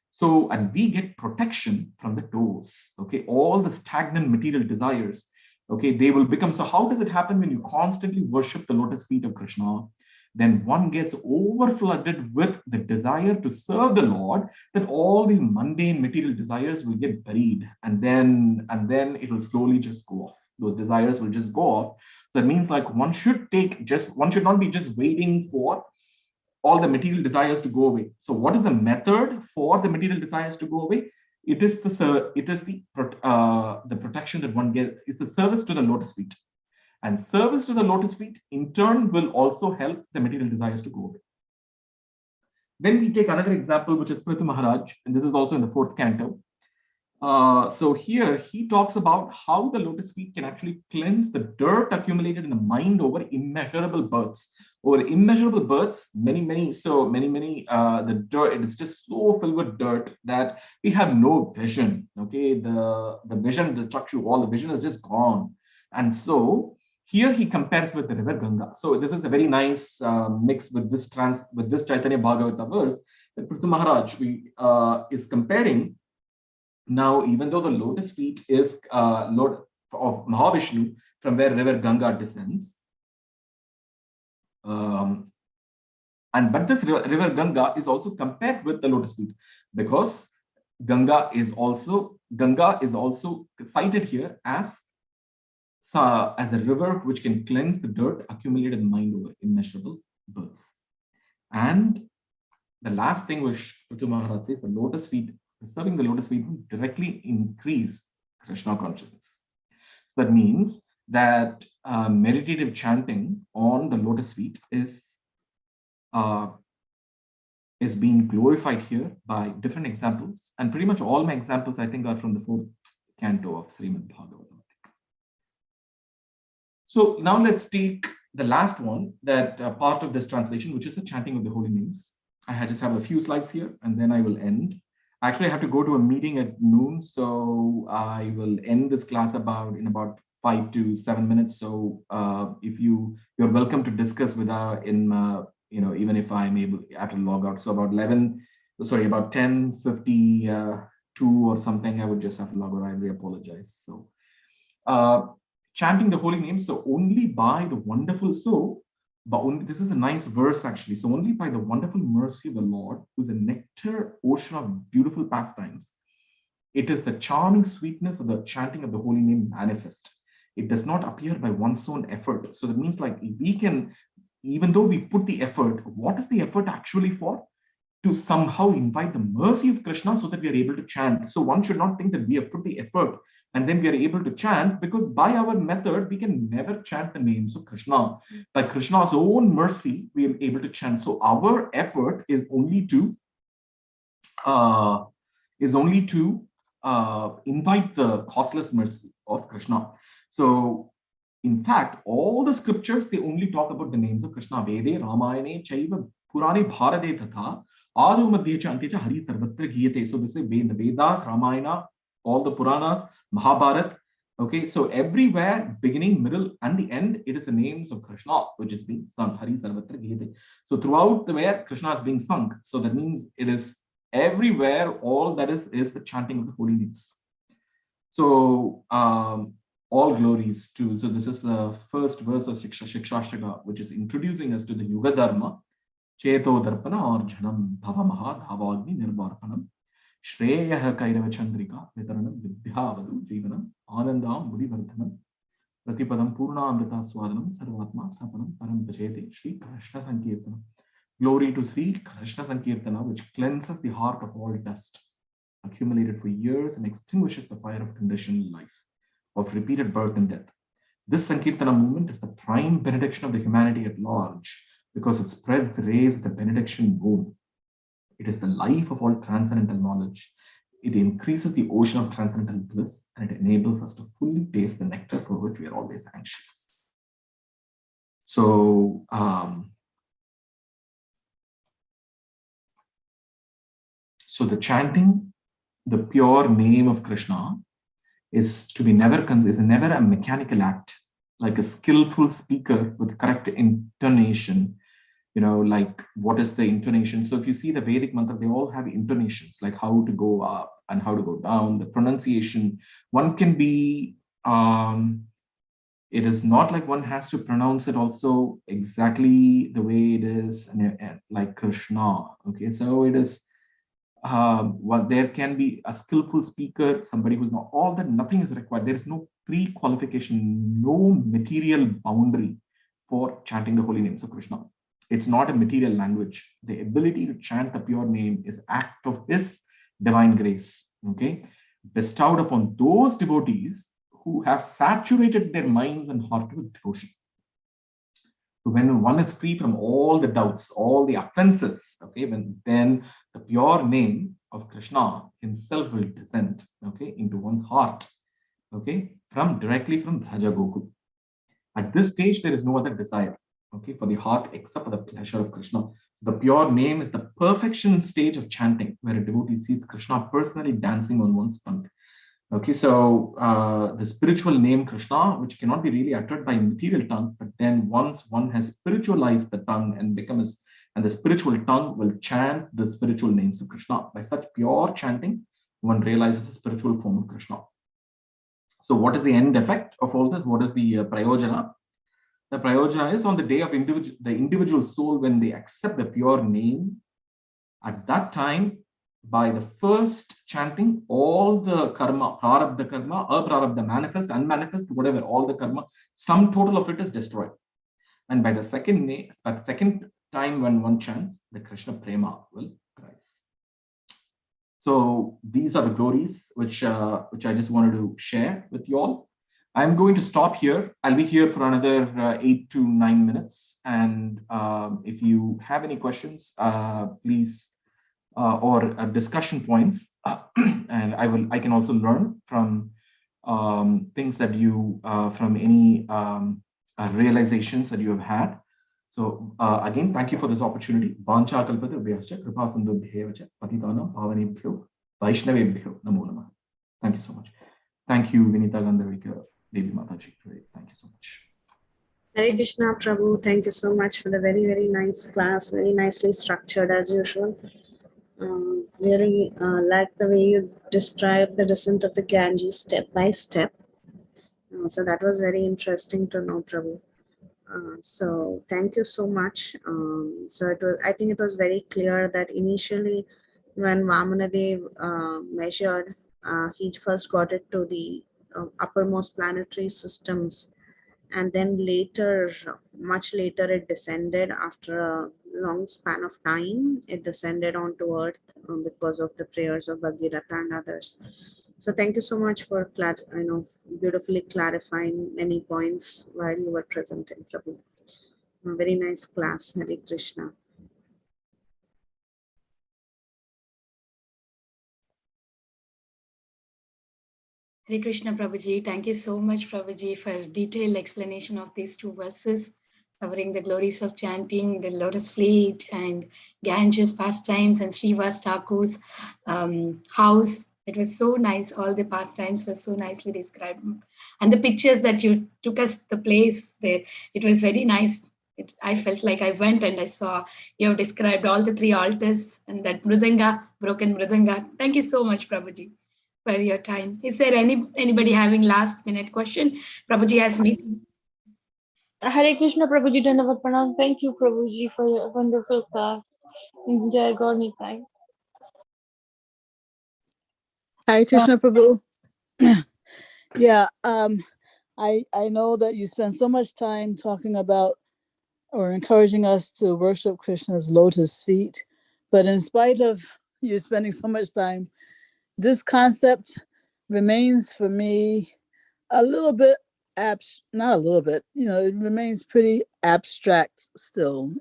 So, and we get protection from the doors. Okay, all the stagnant material desires, okay, they will become. So how does it happen when you constantly worship the lotus feet of Krishna? Then one gets overflooded with the desire to serve the Lord, that all these mundane material desires will get buried, and then it will slowly just go off. Those desires will just go off. So that means like one should not be just waiting for all the material desires to go away. So what is the method for the material desires to go away? It is the protection that one gets, is the service to the lotus feet. And service to the lotus feet in turn will also help the material desires to go away. Then we take another example, which is Prithu Maharaj, and this is also in the 4th canto. So here he talks about how the lotus feet can actually cleanse the dirt accumulated in the mind over immeasurable births. Over immeasurable births, many, the dirt, it is just so filled with dirt that we have no vision. Okay, the vision, the chakshu, all the vision is just gone. And so here he compares with the river Ganga. So this is a very nice mix with this Caitanya Bhagvata verse that Prithu Maharaj is comparing. Now, even though the lotus feet is Lord of Mahavishnu, from where river Ganga descends, But this river Ganga is also compared with the lotus feet, because Ganga is also cited here as a river which can cleanse the dirt accumulated in the mind over immeasurable births. And the last thing which Prithu Maharaj says, serving the lotus feet will directly increase Krishna consciousness. That means that meditative chanting on the lotus feet is being glorified here by different examples. And pretty much all my examples, I think, are from the 4th canto of Srimad Bhagavatam. So now let's take the last one, that part of this translation, which is the chanting of the holy names. I just have a few slides here, and then I will end. Actually, I have to go to a meeting at noon, so I will end this class in about 5 to 7 minutes. So if you're welcome to discuss with even if I'm able to log out. So about 10:52 or something, I would just have to log out. I really apologize. So chanting the holy names, so only by the this is a nice verse actually. So only by the wonderful mercy of the Lord, who's a nectar ocean of beautiful pastimes, it is the charming sweetness of the chanting of the holy name manifest. It does not appear by one's own effort. So that means, like, we can, even though we put the effort, what is the effort actually for? To somehow invite the mercy of Krishna so that we are able to chant. So one should not think that we have put the effort and then we are able to chant, because by our method, we can never chant the names of Krishna. By Krishna's own mercy, we are able to chant. So our effort is only to invite the causeless mercy of Krishna. So in fact, all the scriptures, they only talk about the names of Krishna. Vede, Ramayane, Chaiva, Purane, Bharate, Tatha, Adu Madhyecha, Antecha, Hari Sarvatra Giyate. So this is the Vedas, Ramayana, all the Puranas, Mahabharat. Okay, so everywhere, beginning, middle, and the end, it is the names of Krishna which is being sung. Hari Sarvatra Giyate. So throughout the where Krishna is being sung. So that means it is everywhere, all that is the chanting of the holy names. So all glories to, so this is the first verse of Shikshashtaka, which is introducing us to the Yuga Dharma. Cheto Darpana Arjanam Bhavamaha Dhavagni Nirvarpanam Shreyaha Kairava Chandrika Vitaranam Vidhyavadu Jivanam Anandam Buddhivardhanam Pratipadam Purna Amrita Swadanam Sarvatma Stapanam Param Pachete Shri Krishna Sankirtana. Glory to Sri Krishna Sankirtana, which cleanses the heart of all dust accumulated for years and extinguishes the fire of conditioned life, of repeated birth and death. This Sankirtana movement is the prime benediction of the humanity at large, because it spreads the rays of the benediction moon. It is the life of all transcendental knowledge. It increases the ocean of transcendental bliss, and it enables us to fully taste the nectar for which we are always anxious. So, so the chanting the pure name of Krishna is never a mechanical act, like a skillful speaker with correct intonation. Like, what is the intonation? So if you see the Vedic mantra, they all have intonations, like how to go up and how to go down. The pronunciation, one can be, it is not like one has to pronounce it also exactly the way it is, like Krishna. Okay, so it is, there can be a skillful speaker, somebody who's not, all that, nothing is required. There is no pre-qualification, no material boundary for chanting the holy names of Krishna. It's not a material language. The ability to chant the pure name is act of His divine grace, okay, bestowed upon those devotees who have saturated their minds and heart with devotion. So when one is free from all the doubts, all the offenses, okay, then the pure name of Krishna himself will descend, okay, into one's heart, okay, directly from Bhaja Gokul. At this stage, there is no other desire, okay, for the heart except for the pleasure of Krishna. The pure name is the perfection stage of chanting, where a devotee sees Krishna personally dancing on one's tongue. Okay, so the spiritual name Krishna, which cannot be really uttered by material tongue, but then once one has spiritualized the tongue and the spiritual tongue will chant the spiritual names of Krishna. By such pure chanting, one realizes the spiritual form of Krishna. So what is the end effect of all this? What is the prayojana? The prayojana is on the day of the individual soul, when they accept the pure name. At that time, by the first chanting, all the karma, prarabdha karma, aprarabdha, manifest, unmanifest, whatever, all the karma, sum total of it is destroyed. And by the second time when one chants, the Krishna prema will rise. So these are the glories which I just wanted to share with you all. I'm going to stop here. I'll be here for another 8 to 9 minutes. And if you have any questions, please, or discussion points, and I can also learn from things that you, from any realizations that you have had. So again, thank you for this opportunity. Vancha kalpata vyascha kripa sindubhyevacha patitana pavanebhyo vaishnavebhyo namo namah. Thank you so much. Thank you, Vinita Gandharika Devi Mataji. Thank you so much. Hare Krishna, Prabhu. Thank you so much for the very, very nice class. Very nicely structured as usual. Really like the way you described the descent of the Ganges step by step. So that was very interesting to know, Prabhu. So thank you so much. So I think it was very clear that initially when Vamanadev measured, he first got it to the uppermost planetary systems, and then later, much later, it descended after a long span of time. It descended onto Earth because of the prayers of Bhagirath and others. So thank you so much for beautifully clarifying many points while you were presenting, Prabhu. A very nice class. Hare Krishna. Hare Krishna, Prabhuji. Thank you so much, Prabhuji, for detailed explanation of these two verses, covering the glories of chanting, the Lotus fleet, and Ganges pastimes, and Srivas Thakur's house. It was so nice. All the pastimes were so nicely described. And the pictures that you took us, the place there, it was very nice. I felt like I went and I saw, you have described all the 3 altars and that mridanga, broken mridanga. Thank you so much, Prabhuji, for your time. Is there anybody having last minute question? Prabhuji has me. Hare Krishna, Prabhuji, Dandavat Pranam. Thank you, Prabhuji, for your wonderful class. Jai Gaur Nitai. Hare Krishna Prabhu. Yeah, I know that you spend so much time talking about or encouraging us to worship Krishna's lotus feet, but in spite of you spending so much time, this concept remains for me a little bit not a little bit, it remains pretty abstract still,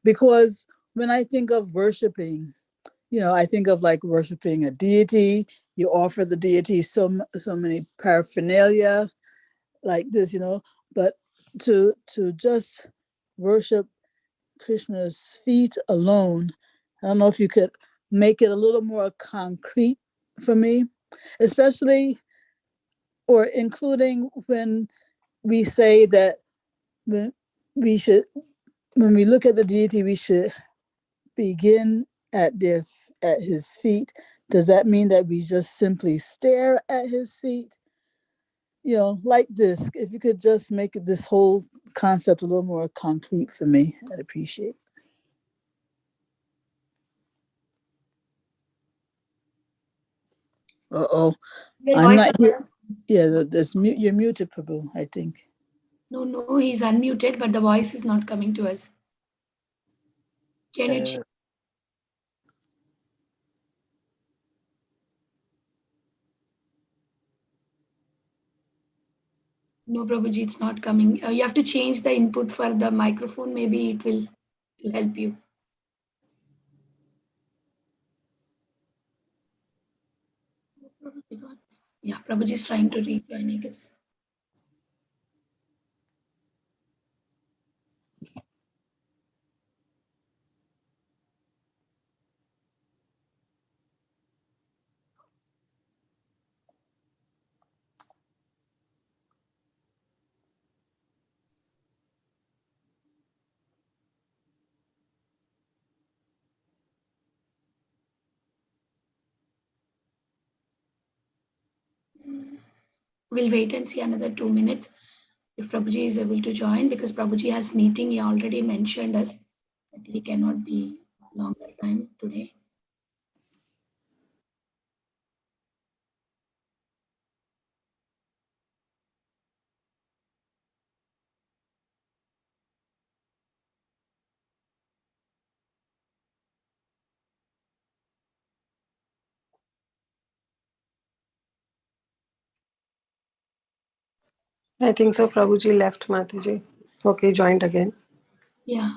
because when I think of worshiping, I think of like worshiping a deity. You offer the deity so many paraphernalia like this, but to just worship Krishna's feet alone, I don't know if you could make it a little more concrete for me, especially or including when we say that when we look at the deity, we should begin at his feet. Does that mean that we just simply stare at his feet? Like this, if you could just make this whole concept a little more concrete for me, I'd appreciate it. Uh-oh, I'm not here. Yeah, you're muted, Prabhu, I think. No, he's unmuted, but the voice is not coming to us. Can you check? No, Prabhuji, it's not coming. You have to change the input for the microphone. Maybe it will help you. Yeah, Prabhuji is trying to rejoin, I guess. We'll wait and see another 2 minutes if Prabhuji is able to join, because Prabhuji has meeting. He already mentioned us that he cannot be longer time today. I think so. Prabhuji left, Mataji. Okay, joined again. Yeah.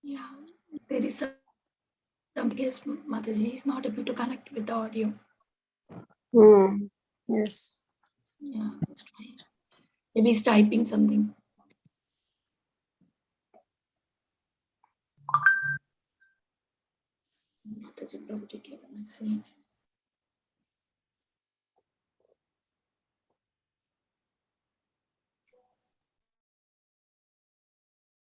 Yeah, there is some case Mataji is not able to connect with the audio. Yes. Yeah, let's try. Maybe he's typing something. Mataji, Prabhuji gave a message.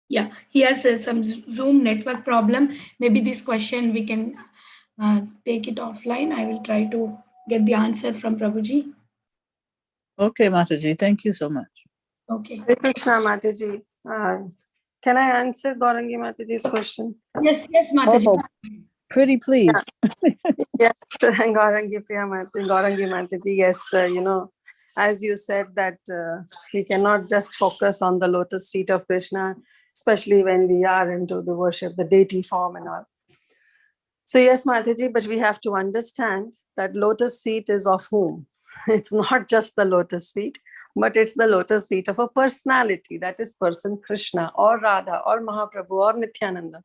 Yeah, he has some Zoom network problem. Maybe this question we can take it offline. I will try to get the answer from Prabhuji. Okay, Mataji, thank you so much. Okay. Hare Krishna, Mataji. Can I answer Gaurangi Mataji's question? Yes, Mataji. Oh, pretty please. Yes, Gaurangi Mataji. Yes, as you said that we cannot just focus on the lotus feet of Krishna, especially when we are into the worship, the deity form and all. So yes, Mataji, but we have to understand that lotus feet is of whom? It's not just the lotus feet, but it's the lotus feet of a personality, that is person Krishna or Radha or Mahaprabhu or Nityananda.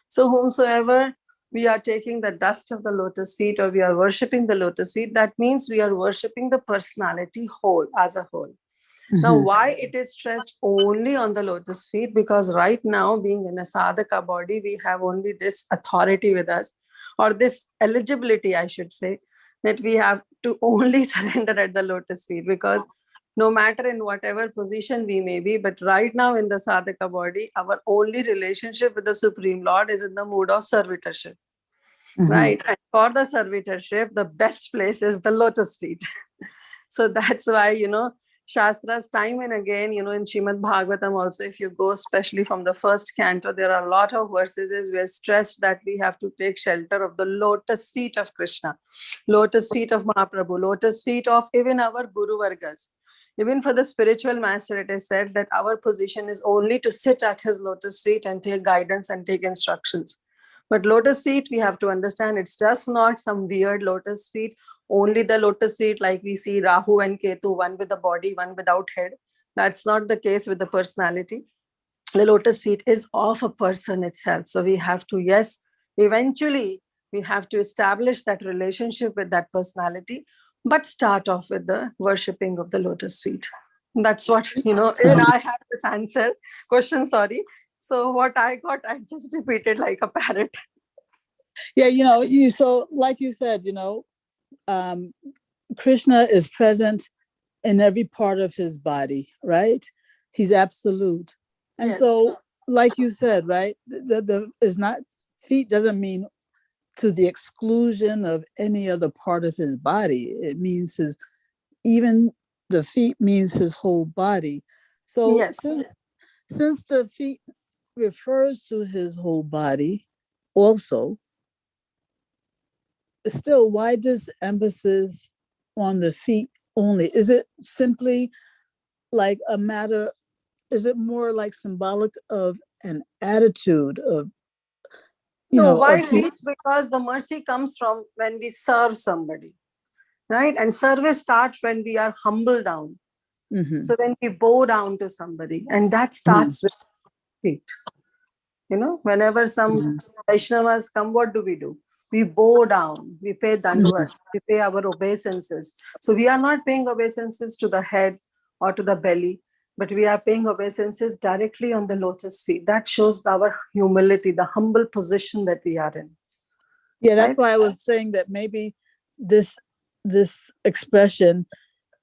So whomsoever we are taking the dust of the lotus feet or we are worshipping the lotus feet, that means we are worshipping the personality whole as a whole. Now, why it is stressed only on the lotus feet? Because right now, being in a sadhaka body, we have only this authority with us, or this eligibility, I should say, that we have to only surrender at the lotus feet. Because no matter in whatever position we may be, but right now in the sadhaka body, our only relationship with the Supreme Lord is in the mood of servitorship. Right? And for the servitorship, the best place is the lotus feet. So that's why, Shastras time and again, in Srimad Bhagavatam also, if you go especially from the first canto, there are a lot of verses where stressed that we have to take shelter of the lotus feet of Krishna, lotus feet of Mahaprabhu, lotus feet of even our Guru Vargas. Even for the spiritual master, it is said that our position is only to sit at his lotus feet and take guidance and take instructions. But lotus feet, we have to understand, it's just not some weird lotus feet, only the lotus feet like we see Rahu and Ketu, one with the body, one without head. That's not the case with the personality. The lotus feet is of a person itself. So we have to, yes, eventually we have to establish that relationship with that personality, but start off with the worshipping of the lotus feet. That's what, even I have this question, sorry. So what I got, I just repeated like a parrot. Yeah, so like you said, Krishna is present in every part of his body, right? He's absolute. And Yes. so, like you said, right, the is not, feet doesn't mean to the exclusion of any other part of his body. It means even the feet means his whole body. So yes. since the feet refers to his whole body also, still, why this emphasis on the feet only? Is it simply like a matter, is it more like symbolic of an attitude of, why feet? Because the mercy comes from when we serve somebody, right? And service starts when we are humble down. So when we bow down to somebody, and that starts with feet. Whenever some Vaishnavas come, what do? We bow down, we pay dandavats, we pay our obeisances. So we are not paying obeisances to the head or to the belly. but we are paying obeisances directly on the lotus feet. That shows our humility, the humble position that we are in. Yeah, that's Right? why I was saying that maybe this expression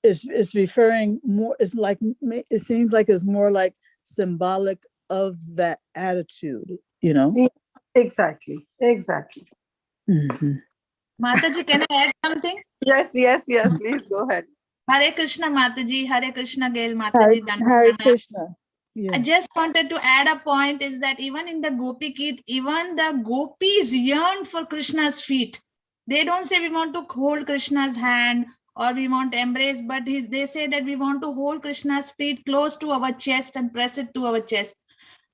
is referring more. It's like, it seems like it's more like symbolic of that attitude. You know. Exactly. Mm-hmm. Mataji, can I add something? Yes. Please go ahead. Hare Krishna, Mataji. Hare Krishna, Gail Mataji. Hare Krishna. Yeah. I just wanted to add a point is that even in the Gopi Geet, even the gopis yearn for Krishna's feet. They don't say we want to hold Krishna's hand or we want to embrace, but they say that we want to hold Krishna's feet close to our chest and press it to our chest.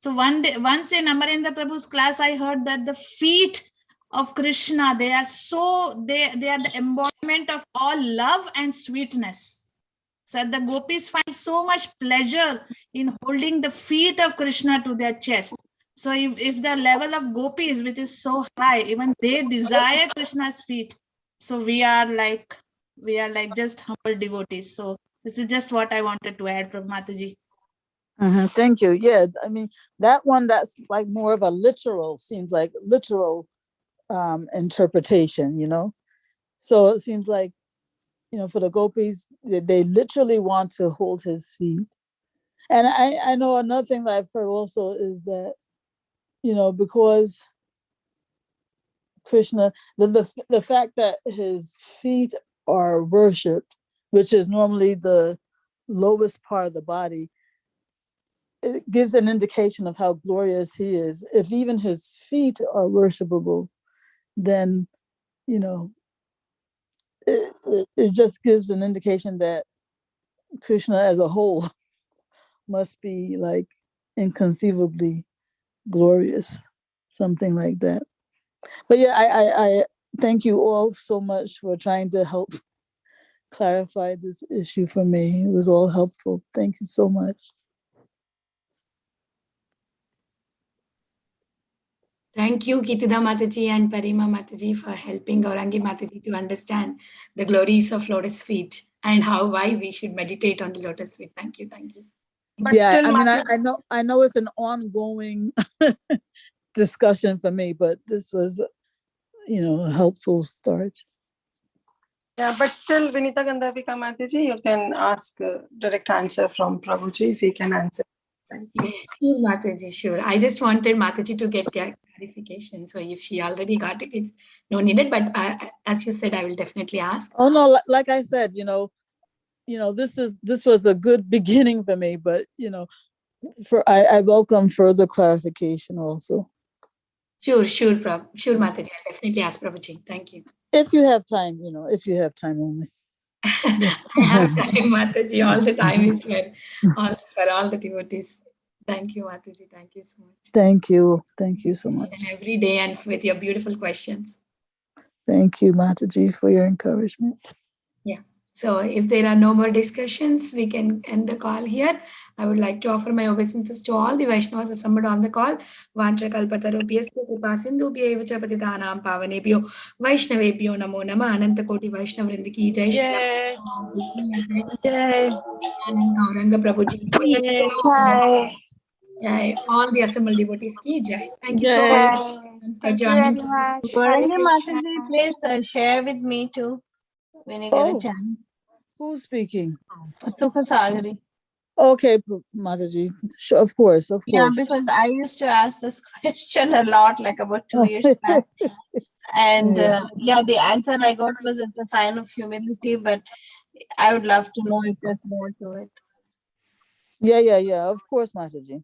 So once in Amarendra Prabhu's class, I heard that the feet of Krishna, they are the embodiment of all love and sweetness. So the gopis find so much pleasure in holding the feet of Krishna to their chest. So if the level of gopis, which is so high, even they desire Krishna's feet. So we are like just humble devotees. So this is just what I wanted to add from Mataji. Mm-hmm. Thank you. Yeah, I mean, that one, that's like more of a literal, seems like literal interpretation, you know? So it seems like, you know, for the gopis, they literally want to hold his feet. And I know another thing that I've heard also is that, you know, because Krishna, the fact that his feet are worshipped, which is normally the lowest part of the body, it gives an indication of how glorious he is. If even his feet are worshipable, then, you know, it just gives an indication that Krishna as a whole must be like inconceivably glorious, something like that. But yeah, I thank you all so much for trying to help clarify this issue for me. It was all helpful. Thank you so much. Thank you, Kitida Mataji and Parima Mataji, for helping Gaurangi Mataji to understand the glories of lotus feet and why we should meditate on the lotus feet. Thank you. But Yeah, still, I mean, I know it's an ongoing discussion for me, but this was, you know, a helpful start. Yeah, but still, Vinita Gandharvika Mataji, you can ask direct answer from Prabhuji if he can answer. Thank you. Sure, Mataji, sure. I just wanted Mataji to get clarification. So if she already got it, it's no needed. But as you said, I will definitely ask. Oh no, like I said, you know, this was a good beginning for me, but you know, I welcome further clarification also. Sure, Mataji. I'll definitely ask Prabhuji. Thank you. If you have time, you know, if you have time only. I have time, Mataji. All the time is here, for all the devotees. Thank you, Mataji. Thank you so much. Thank you so much. And every day and with your beautiful questions. Thank you, Mataji, for your encouragement. Yeah. So if there are no more discussions, we can end the call here. I would like to offer my obeisances to all the Vaishnavas assembled on the call. Vancha kalpatarubhyasya kripasindubhya evacha patitanam pavanebhyo Vaishnavebhyo namo namah. Ananta koti Vaishnav vrinda ki jai. Jai. Jayananda Gauranga Prabhuji ki Jai. jai. All the assembled devotees ki jai. Thank you so Jai. much for Thank you joining. very much. Gauranga Mataji, please share with me too when you get a chance. Who's speaking? Sukha Sagari. Okay, Mataji. Sure, of course. Yeah, because I used to ask this question a lot, like about 2 years back. And the answer I got was a sign of humility, but I would love to know if there's more to it. Yeah. Of course, Mataji.